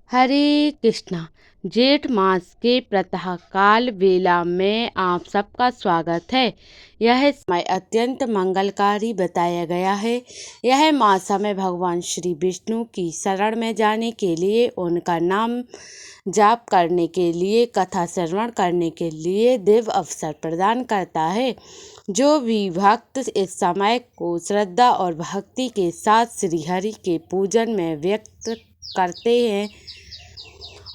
हरे कृष्णा। जेठ मास के प्रातः काल वेला में आप सबका स्वागत है। यह समय अत्यंत मंगलकारी बताया गया है। यह मास हमें भगवान श्री विष्णु की शरण में जाने के लिए, उनका नाम जाप करने के लिए, कथा श्रवण करने के लिए दिव्य अवसर प्रदान करता है। जो भी भक्त इस समय को श्रद्धा और भक्ति के साथ श्री हरि के पूजन में व्यक्त करते हैं,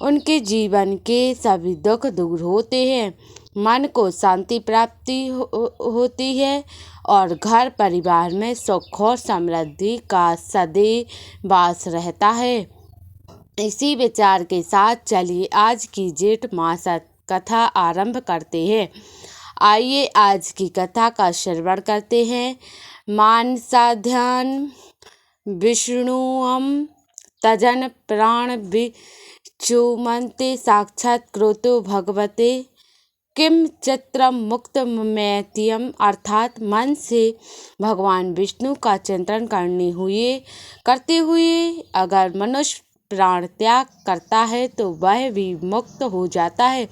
उनके जीवन के सभी दुख दूर होते हैं, मन को शांति प्राप्ति होती है और घर परिवार में सुख और समृद्धि का सदैव वास रहता है। इसी विचार के साथ चलिए आज की जेठ मास कथा आरंभ करते हैं। आइए आज की कथा का श्रवण करते हैं। मानसाध्यान विष्णुअम तजन प्राण विचुमन्ते साक्षात् क्रोतो भगवते किम चित्रम मुक्तमैत्यम, अर्थात मन से भगवान विष्णु का चिंतन करते हुए अगर मनुष्य प्राण त्याग करता है तो वह भी मुक्त हो जाता है।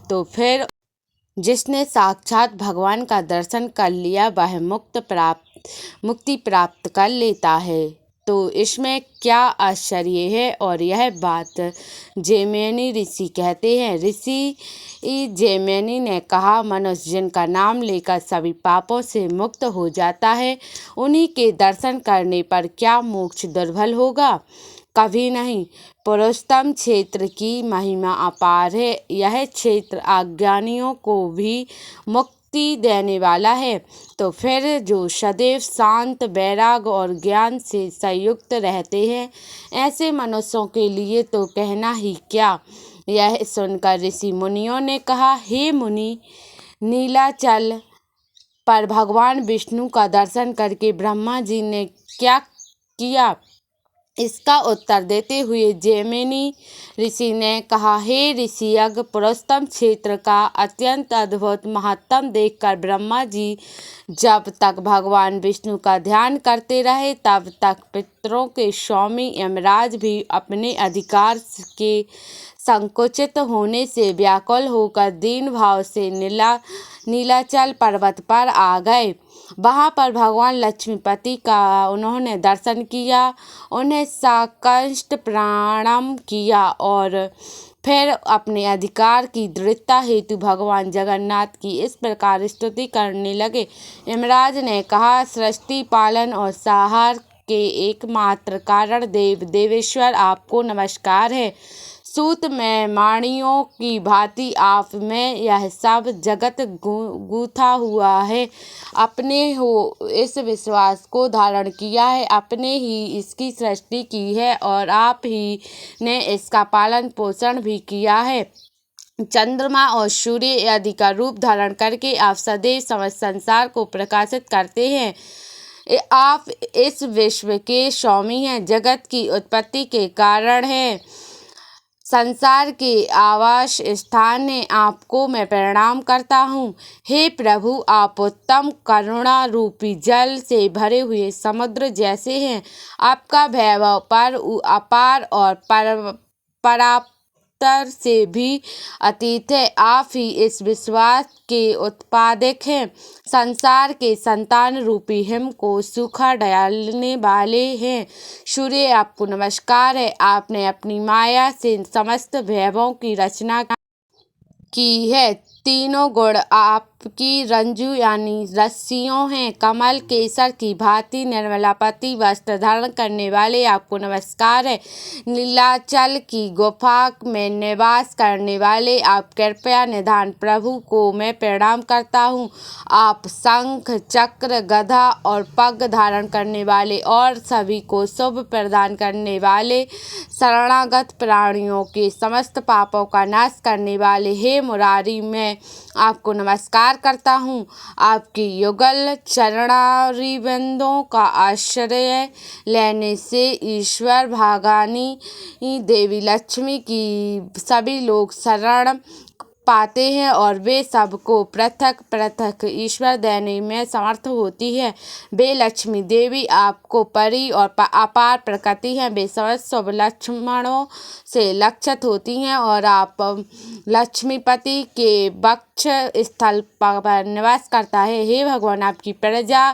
तो फिर जिसने साक्षात भगवान का दर्शन कर लिया वह मुक्ति प्राप्त कर लेता है। तो इसमें क्या आश्चर्य है। और यह बात जैमिनी ऋषि कहते हैं। ऋषि जैमिनी ने कहा, मनुष्य जिनका नाम लेकर सभी पापों से मुक्त हो जाता है, उन्हीं के दर्शन करने पर क्या मोक्ष दुर्लभ होगा? कभी नहीं। पुरुषोत्तम क्षेत्र की महिमा अपार है। यह क्षेत्र अज्ञानियों को भी मुक्ति देने वाला है। तो फिर जो सदैव शांत, वैराग्य और ज्ञान से संयुक्त रहते हैं, ऐसे मनुष्यों के लिए तो कहना ही क्या। यह सुनकर ऋषि मुनियों ने कहा, हे मुनि, नीलाचल पर भगवान विष्णु का दर्शन करके ब्रह्मा जी ने क्या किया? इसका उत्तर देते हुए जैमिनी ऋषि ने कहा, हे ऋषियज्ञ, पुरुषोत्तम क्षेत्र का अत्यंत अद्भुत महत्तम देखकर ब्रह्मा जी जब तक भगवान विष्णु का ध्यान करते रहे, तब तक पितरों के स्वामी यमराज भी अपने अधिकार के संकुचित होने से व्याकुल होकर दीन भाव से नीलाचल पर्वत पर आ गए। वहाँ पर भगवान लक्ष्मीपति का उन्होंने दर्शन किया, उन्हें साष्टांग प्रणाम किया और फिर अपने अधिकार की दृढ़ता हेतु भगवान जगन्नाथ की इस प्रकार स्तुति करने लगे। यमराज ने कहा, सृष्टि पालन और संहार के एकमात्र कारण देवेश्वर आपको नमस्कार है। सूत में माणियों की भांति आप में यह सब जगत गूथा हुआ है। अपने हो इस विश्वास को धारण किया है, अपने ही इसकी सृष्टि की है और आप ही ने इसका पालन पोषण भी किया है। चंद्रमा और सूर्य आदि का रूप धारण करके आप सदैव समस्त संसार को प्रकाशित करते हैं। आप इस विश्व के स्वामी हैं, जगत की उत्पत्ति के कारण हैं, संसार के आवास स्थान है। आपको मैं प्रणाम करता हूँ। हे प्रभु, आप उत्तम करुणा रूपी जल से भरे हुए समुद्र जैसे हैं। आपका वैभव पर अपार और परात्पर से भी अतीत है। आप ही इस विश्वास के उत्पादक हैं। संसार के संतान रूपी हिम को सूखा डालने वाले हैं। सूर्य, आपको नमस्कार है। आपने अपनी माया से समस्त वैभवों की रचना की है। तीनों गुण आपकी रंजू यानी रस्सियों हैं। कमल केसर की भांति निर्मलापति वस्त्र धारण करने वाले आपको नमस्कार है। नीलाचल की गुफा में निवास करने वाले आप कृपया निधान प्रभु को मैं प्रणाम करता हूँ। आप शंख, चक्र, गदा और पग धारण करने वाले और सभी को शुभ प्रदान करने वाले, शरणागत प्राणियों के समस्त पापों का नाश करने वाले, हे मुरारी, मैं आपको नमस्कार करता हूँ। आपकी युगल चरणारविंदों का आश्रय लेने से ईश्वर भागानी देवी लक्ष्मी की सभी लोग शरण पाते हैं और वे सबको पृथक पृथक ईश्वर देने में समर्थ होती है। वे लक्ष्मी देवी आपको परी और अपार प्रकृति हैं। वे समस्त शुभ लक्षणों से लक्षित होती हैं और आप लक्ष्मीपति के वक्ष स्थल पर निवास करता है। हे भगवान, आपकी प्रजा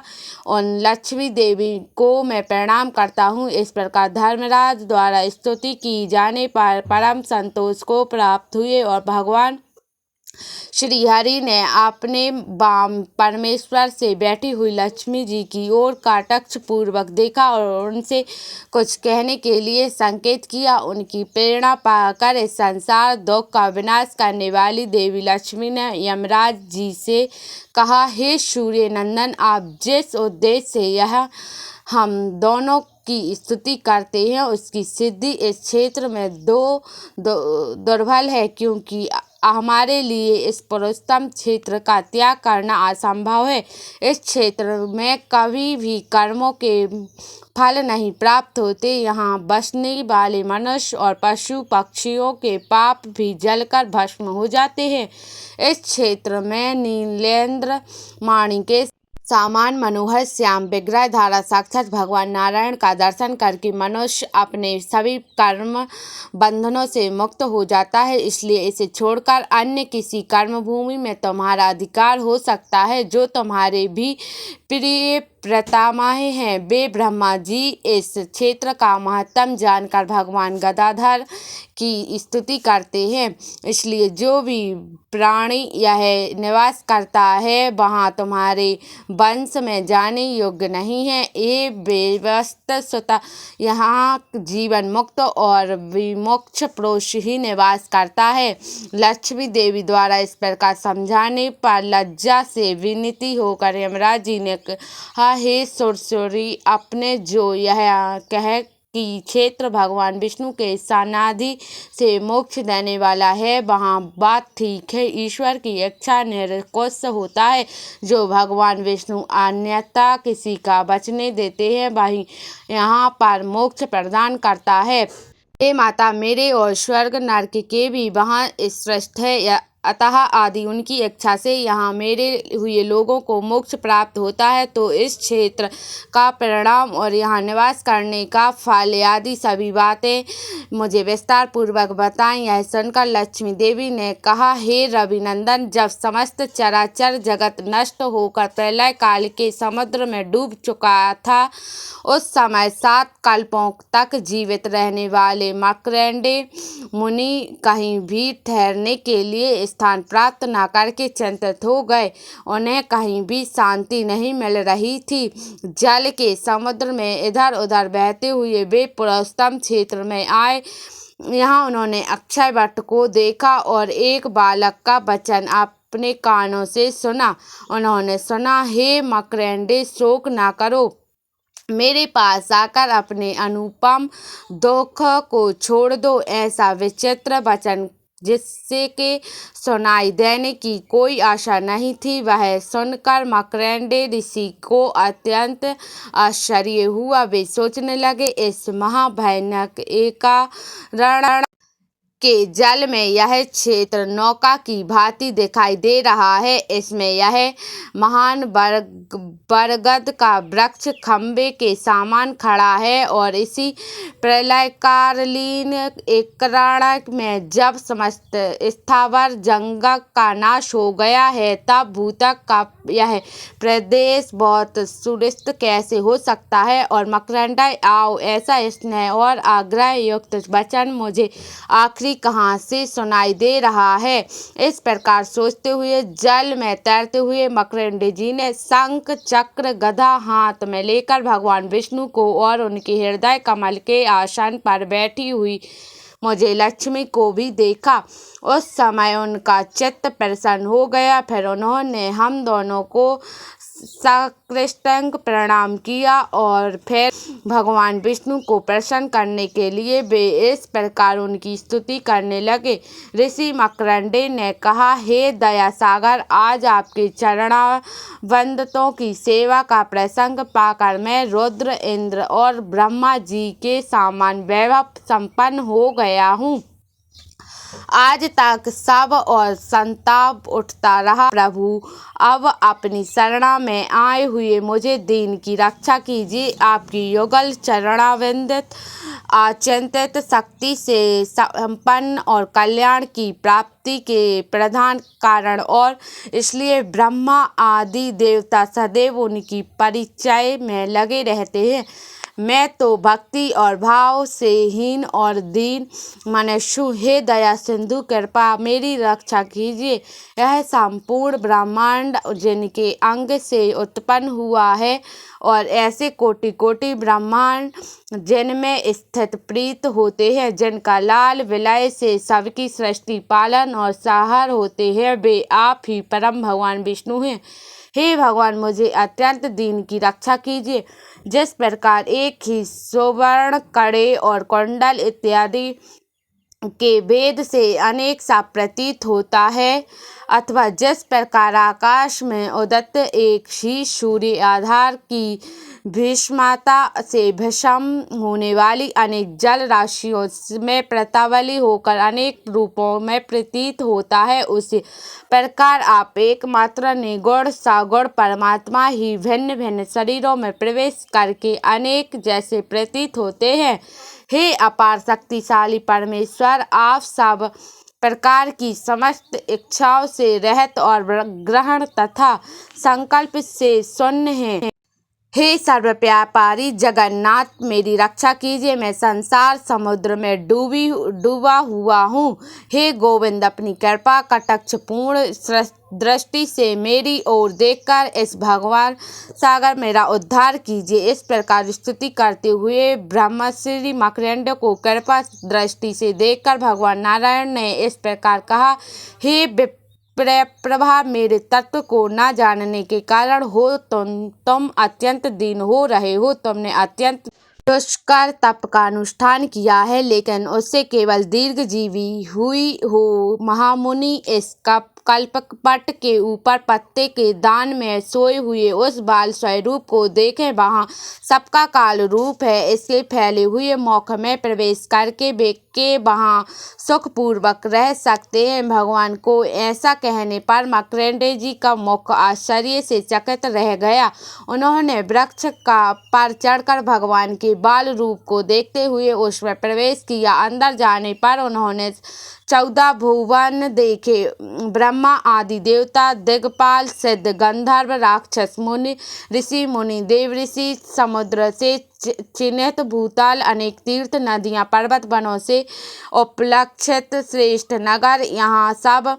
उन लक्ष्मी देवी को मैं प्रणाम करता हूँ। इस प्रकार धर्मराज द्वारा स्तुति की जाने पर परम संतोष को प्राप्त हुए और भगवान श्री हरि ने अपने वाम परमेश्वर से बैठी हुई लक्ष्मी जी की ओर कटाक्ष पूर्वक देखा और उनसे कुछ कहने के लिए संकेत किया। उनकी प्रेरणा पाकर इस संसार दुख का विनाश करने वाली देवी लक्ष्मी ने यमराज जी से कहा, हे सूर्य नंदन, आप जिस उद्देश्य से यह हम दोनों की स्तुति करते हैं उसकी सिद्धि इस क्षेत्र में दुर्लभ है, क्योंकि हमारे लिए इस पुरुषोत्तम क्षेत्र का त्याग करना असंभव है। इस क्षेत्र में कभी भी कर्मों के फल नहीं प्राप्त होते। यहाँ बसने वाले मनुष्य और पशु पक्षियों के पाप भी जलकर भस्म हो जाते हैं। इस क्षेत्र में नीलेंद्र माणि के सामान मनोहर श्याम विग्रह धारा साक्षात भगवान नारायण का दर्शन करके मनुष्य अपने सभी कर्म बंधनों से मुक्त हो जाता है। इसलिए इसे छोड़कर अन्य किसी कर्म भूमि में तुम्हारा अधिकार हो सकता है। जो तुम्हारे भी प्रिय प्रतामह हैं वे ब्रह्मा जी इस क्षेत्र का महत्तम जानकर भगवान गदाधर की स्तुति करते हैं। इसलिए जो भी प्राणी यह निवास करता है वहाँ तुम्हारे वंश में जाने योग्य नहीं है। ये वस्तुतः यहाँ जीवन मुक्त और विमोक्ष पुरुष ही निवास करता है। लक्ष्मी देवी द्वारा इस प्रकार समझाने पर लज्जा से विनीत होकर यमराज जी ने कहा, हे सुरसुरी, अपने जो यह कह कि क्षेत्र भगवान विष्णु के सानिध्य से मोक्ष देने वाला है, वहाँ बात ठीक है। ईश्वर की इच्छा निरंकुश होता है। जो भगवान विष्णु अन्यथा किसी का बचने देते हैं वही यहाँ पर मोक्ष प्रदान करता है। हे माता, मेरे और स्वर्ग नरक के भी वहाँ सृष्टि है, अतः आदि उनकी इच्छा से यहाँ मेरे हुए लोगों को मोक्ष प्राप्त होता है। तो इस क्षेत्र का परिणाम और यहाँ निवास करने का फल आदि सभी बातें मुझे विस्तार पूर्वक बताएं। यह सुनकर लक्ष्मी देवी ने कहा, हे रविनंदन, जब समस्त चराचर जगत नष्ट होकर प्रलय काल के समुद्र में डूब चुका था उस समय 7 कल्पों तक जीवित रहने वाले मार्कंडेय मुनि कहीं भी ठहरने के लिए स्थान प्राप्त न करके चिंतित हो गए। उन्हें कहीं भी शांति नहीं मिल रही थी। जल के समुद्र में इधर उधर बहते हुए वे पुरुषोत्तम क्षेत्र में आए। यहाँ उन्होंने अक्षय वट को देखा और एक बालक का वचन अपने कानों से सुना। उन्होंने सुना, हे मार्कंडेय, शोक न करो, मेरे पास आकर अपने अनुपम दुख को छोड़ दो। ऐसा विचित्र वचन जिससे के सुनाई देने की कोई आशा नहीं थी, वह सुनकर मार्कंडेय ऋषि को अत्यंत आश्चर्य हुआ। वे सोचने लगे, इस महाभयानक एकारण के जल में यह क्षेत्र नौका की भांति दिखाई दे रहा है। इसमें यह महान बरगद का वृक्ष खंबे के समान खड़ा है और इसी प्रलयकालीन एकारण में जब समस्त स्थावर जंगल का नाश हो गया है तब भूतक का यह प्रदेश बहुत सुरक्षित कैसे हो सकता है। और मार्कंडेय, आओ, ऐसा स्नेह और आग्रह युक्त वचन मुझे आखिरी कहाँ से सुनाई दे रहा है। इस प्रकार सोचते हुए जल में तैरते हुए मार्कंडेय जी ने शंख चक्र गदा हाथ में लेकर भगवान विष्णु को और उनके हृदय कमल के आसन पर बैठी हुई मुझे लक्ष्मी को भी देखा। उस समय उनका चित्त प्रसन्न हो गया। फिर उन्होंने हम दोनों को साष्टांग प्रणाम किया और फिर भगवान विष्णु को प्रसन्न करने के लिए वे इस प्रकार उनकी स्तुति करने लगे। ऋषि मार्कंडेय ने कहा, हे दया सागर, आज आपके चरणावंदनों की सेवा का प्रसंग पाकर मैं रुद्र, इंद्र और ब्रह्मा जी के समान वैभव संपन्न हो गया हूँ। आज तक सब और संताप उठता रहा। प्रभु अब अपनी शरणा में आए हुए मुझे दीन की रक्षा कीजिए। आपकी युगल चरणाविंदित अचिंतित शक्ति से संपन्न और कल्याण की प्राप्ति के प्रधान कारण और इसलिए ब्रह्मा आदि देवता सदैव उनकी परिचय में लगे रहते हैं। मैं तो भक्ति और भाव से हीन और दीन मनुष्य हूँ। हे दया सिंधु कृपा मेरी रक्षा कीजिए। यह संपूर्ण ब्रह्मांड जिनके अंग से उत्पन्न हुआ है और ऐसे कोटि कोटि ब्रह्मांड जिनमें स्थित प्रीत होते हैं, जिनका लाल विलय से सबकी सृष्टि पालन और संहार होते हैं, वे आप ही परम भगवान विष्णु हैं। हे भगवान मुझे अत्यंत दीन की रक्षा कीजिए। जिस प्रकार एक ही सुवर्ण कड़े और कुंडल इत्यादि के भेद से अनेक सा प्रतीत होता है, अथवा जिस प्रकार आकाश में उदित एक ही सूर्य आधार की भीष्मता से भस्म होने वाली अनेक जल राशियों में प्रतावली होकर अनेक रूपों में प्रतीत होता है, उसी प्रकार आप एकमात्र निगुण सगुण परमात्मा ही भिन्न भिन्न शरीरों में प्रवेश करके अनेक जैसे प्रतीत होते हैं। हे अपार शक्तिशाली परमेश्वर, आप सब प्रकार की समस्त इच्छाओं से रहित और ग्रहण तथा संकल्प से शून्य हैं। हे सर्वव्यापारी जगन्नाथ मेरी रक्षा कीजिए। मैं संसार समुद्र में डूबा हुआ हूँ। हे गोविंद अपनी कृपा कटाक्ष पूर्ण दृष्टि से मेरी ओर देखकर इस भगवान सागर मेरा उद्धार कीजिए। इस प्रकार स्तुति करते हुए ब्रह्मश्री मकरंद को कृपा दृष्टि से देखकर भगवान नारायण ने इस प्रकार कहा, हे प्रभा मेरे तत्व को न जानने के कारण हो तुम अत्यंत दीन हो रहे हो। तुमने अत्यंत दुष्कर तप का अनुष्ठान किया है, लेकिन उससे केवल दीर्घजीवी हुई हो। महामुनि इस कल्पपट के ऊपर पत्ते के दान में सोए हुए उस बाल स्वरूप को देखें। वहाँ सबका काल रूप है। इसके फैले हुए मुख में प्रवेश करके वे के वहाँ सुखपूर्वक रह सकते हैं। भगवान को ऐसा कहने पर मकरंद जी का मुख आश्चर्य से चकित रह गया। उन्होंने वृक्ष का पर चढ़कर भगवान के बाल रूप को देखते हुए उसमें प्रवेश किया। अंदर जाने पर उन्होंने 14 भुवन देखे। ब्रह्मा आदि देवता, दिग्पाल, सिद्ध, गंधर्व, राक्षस, मुनि, ऋषि, मुनि, देव ऋषि, समुद्र से चिन्हित भूतल, अनेक तीर्थ, नदियाँ, पर्वत, वनों से उपलक्षित श्रेष्ठ नगर, यहाँ सब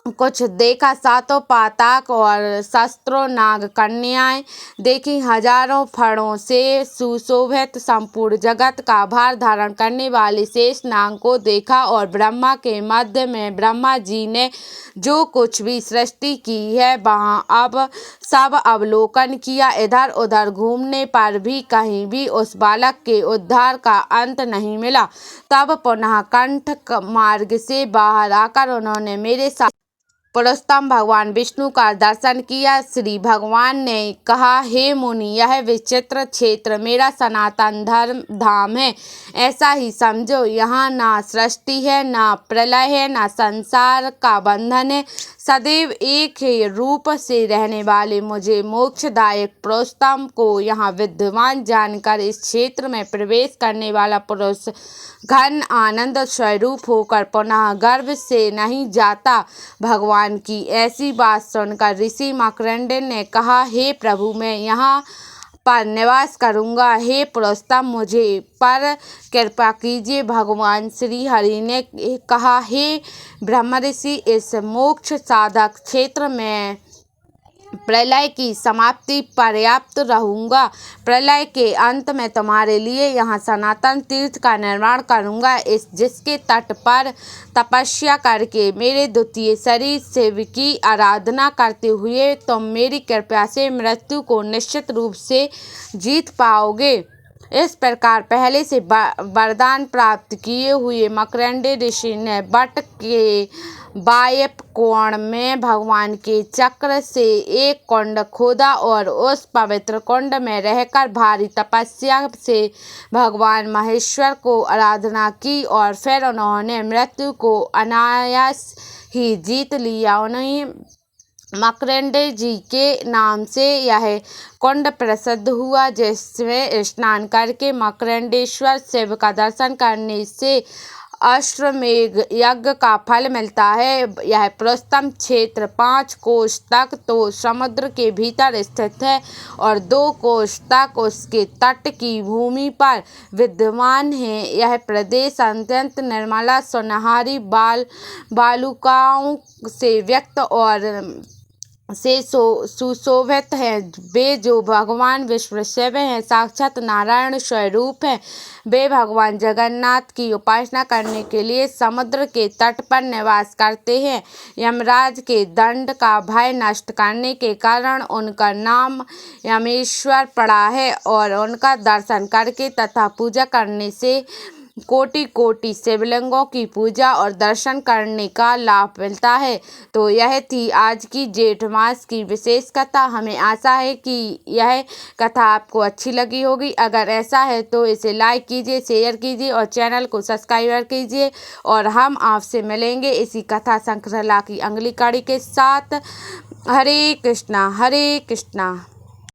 कुछ देखा। सातों पातक और शस्त्रों नाग कन्याएं देखी। हजारों फणों से सुशोभित संपूर्ण जगत का भार धारण करने वाले शेष नाग को देखा। और ब्रह्मा के मध्य में ब्रह्मा जी ने जो कुछ भी सृष्टि की है वहाँ अब सब अवलोकन किया। इधर उधर घूमने पर भी कहीं भी उस बालक के उद्धार का अंत नहीं मिला। तब पुनः कंठ मार्ग से बाहर आकर उन्होंने मेरे साथ पुरुषोत्तम भगवान विष्णु का दर्शन किया। श्री भगवान ने कहा, हे मुनि, यह विचित्र क्षेत्र मेरा सनातन धाम है। ऐसा ही समझो, यहाँ ना सृष्टि है, ना प्रलय है, ना संसार का बंधन है। सदैव एक ही रूप से रहने वाले मुझे मोक्षदायक पुरुषोत्तम को यहाँ विद्यमान जानकर इस क्षेत्र में प्रवेश करने वाला पुरुष घन आनंद स्वरूप होकर पुनः गर्भ से नहीं जाता। भगवान की ऐसी बात सुनकर ऋषि मकरंद ने कहा, हे प्रभु, मैं यहाँ पर निवास करूँगा। हे पुरुषोत्तम, मुझे पर कृपा कीजिए। भगवान श्री हरि ने कहा, हे ब्रह्मर्षि, इस मोक्ष साधक क्षेत्र में प्रलय की समाप्ति पर्याप्त रहूँगा। प्रलय के अंत में तुम्हारे लिए यहाँ सनातन तीर्थ का निर्माण करूँगा, जिसके तट पर तपस्या करके मेरे द्वितीय शरीर शिव की आराधना करते हुए तुम मेरी कृपा से मृत्यु को निश्चित रूप से जीत पाओगे। इस प्रकार पहले से वरदान प्राप्त किए हुए मकरंद ऋषि ने वट के वायव्य कोण में भगवान के चक्र से एक कुंड खोदा और उस पवित्र कुंड में रहकर भारी तपस्या से भगवान महेश्वर को आराधना की और फिर उन्होंने मृत्यु को अनायास ही जीत लिया। उन्हें मकरंद जी के नाम से यह कुंड प्रसिद्ध हुआ, जिसमें स्नान करके मकरंदेश्वर शिव का दर्शन करने से अश्वमेध यज्ञ का फल मिलता है। यह प्रस्थम क्षेत्र 5 कोस तक तो समुद्र के भीतर स्थित है और 2 कोस तक उसके तट की भूमि पर विद्यमान है। यह प्रदेश अत्यंत निर्मला सुनहरी बालुकाओं से व्यक्त और से सुशोभित है। वे जो भगवान विष्णु शिव हैं, साक्षात नारायण स्वरूप हैं। वे भगवान जगन्नाथ की उपासना करने के लिए समुद्र के तट पर निवास करते हैं। यमराज के दंड का भय नष्ट करने के कारण उनका नाम यमेश्वर पड़ा है और उनका दर्शन करके तथा पूजा करने से कोटि कोटि शिवलिंगों की पूजा और दर्शन करने का लाभ मिलता है। तो यह थी आज की जेठ मास की विशेष कथा। हमें आशा है कि यह कथा आपको अच्छी लगी होगी। अगर ऐसा है तो इसे लाइक कीजिए, शेयर कीजिए और चैनल को सब्सक्राइब कीजिए। और हम आपसे मिलेंगे इसी कथा श्रृंखला की अगली कड़ी के साथ। हरे कृष्णा हरे कृष्णा।